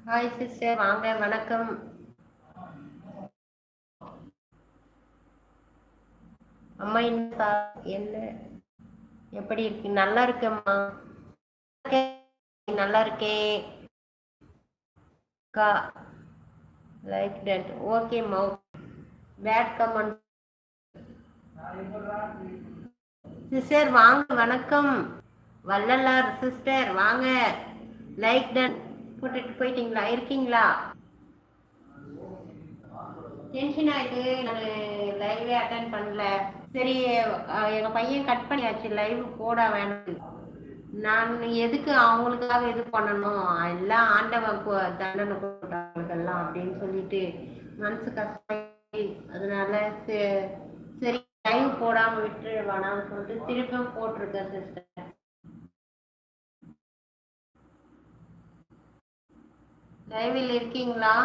Hi sister, வாங்க, வணக்கம். அம்மா என்ன எப்படி இருக்கு? நல்லா இருக்கேம்மா. நல்லா இருக்கேன். கா லைக் தட். ஓகேம்மா. Bad comment. சிஸ்டர் வாங்க, வணக்கம். வள்ளலார் சிஸ்டர் வாங்க. லைக் தட் போட்டுட்டு போயிட்டீங்களா? இருக்கீங்களா? டென்ஷன் ஆயிட்டு நான் லைவே அட்டன் பண்ணல. சரி, எங்க பையன் கட் பண்ணியாச்சு, லைவ் போட வேணாம். நான் எதுக்கு அவங்களுக்காக இது பண்ணணும், எல்லாம் ஆண்டவன் தண்டனை போட்டாங்கலாம் அப்படின்னு சொல்லிட்டு மனசு கஷ்டம். அதனால சரி, லைவ் போடாம விட்டு வேணாம்னு சொல்லிட்டு திருப்பியும் போட்டிருக்கேன் சிஸ்டர். லைவில் இருக்கீங்களா?